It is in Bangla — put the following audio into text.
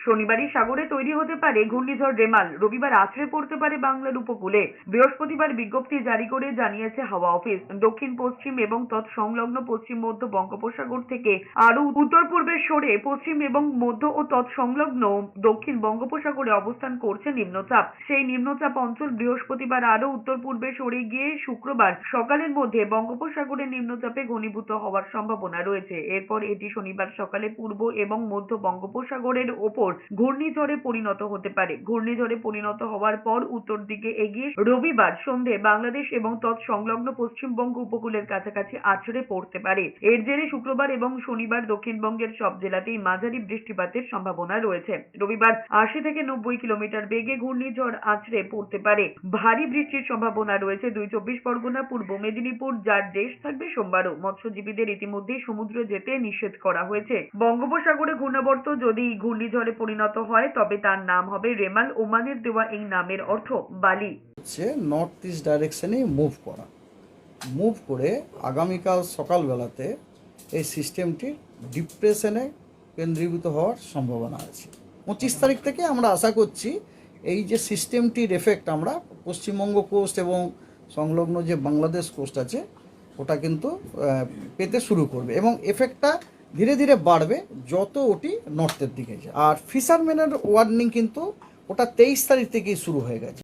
শনিবারই সাগরে তৈরি হতে পারে ঘূর্ণিঝড় রেমাল। রবিবার আছড়ে পড়তে পারে বাংলার উপকূলে। বৃহস্পতিবার বিজ্ঞপ্তি জারি করে জানিয়েছে হাওয়া অফিস। দক্ষিণ পশ্চিম এবং তৎসংলগ্ন পশ্চিম মধ্য বঙ্গোপসাগর থেকে আরো উত্তর পূর্বে সরে পশ্চিম এবং মধ্য ও তৎসংলগ্ন দক্ষিণ বঙ্গোপসাগরে অবস্থান করছে নিম্নচাপ। সেই নিম্নচাপ অঞ্চল বৃহস্পতিবার আরো উত্তর পূর্বে সরে গিয়ে শুক্রবার সকালের মধ্যে বঙ্গোপসাগরের নিম্নচাপে ঘনীভূত হওয়ার সম্ভাবনা রয়েছে। এরপর এটি শনিবার সকালে পূর্ব এবং মধ্য বঙ্গোপসাগরের ওপর ঘূর্ণিঝড়ে পরিণত হতে পারে। ঘূর্ণিঝড়ে পরিণত হওয়ার পর উত্তর দিকে এগিয়ে রবিবার সন্ধে বাংলাদেশ এবং তৎসংলগ্ন পশ্চিমবঙ্গ উপকূলের কাছাকাছি আছড়ে পড়তে পারে। এর জেরে শুক্রবার এবং শনিবার দক্ষিণবঙ্গের সব জেলাতেই মাঝারি বৃষ্টিপাতের সম্ভাবনা রয়েছে। রবিবার ৮০ থেকে ৯০ কিলোমিটার বেগে ঘূর্ণিঝড় আছড়ে পড়তে পারে। ভারী বৃষ্টির সম্ভাবনা রয়েছে ২ পরগনা, পূর্ব মেদিনীপুর, যার দেশ থাকবে সোমবারও। মৎস্যজীবীদের ইতিমধ্যেই সমুদ্রে যেতে নিষেধ করা হয়েছে। বঙ্গোপসাগরে ঘূর্ণাবর্ত যদি ঘূর্ণিঝড়ে পরিণত হয় তবে তার নাম হবে রেমাল। ওমানের দেওয়া এই নামের অর্থ বালি। হচ্ছে নর্থ ইস্ট ডাইরেকশনে মুভ করে আগামীকাল সকালবেলাতে এই সিস্টেমটি ডিপ্রেশনে কেন্দ্রীভূত হওয়ার সম্ভাবনা আছে। 25 তারিখ থেকে আমরা আশা করছি এই যে সিস্টেমটির এফেক্ট আমরা পশ্চিমবঙ্গ কোস্ট এবং সংলগ্ন যে বাংলাদেশ কোস্ট আছে ওটা কিন্তু পেতে শুরু করবে এবং এফেক্টটা ধীরে ধীরে বাড়বে যত ওটি নর্থের দিকে যায়। আর ফিশারম্যানের ওয়ার্নিং কিন্তু ওটা 23 তারিখ থেকেই শুরু হয়ে গেছে।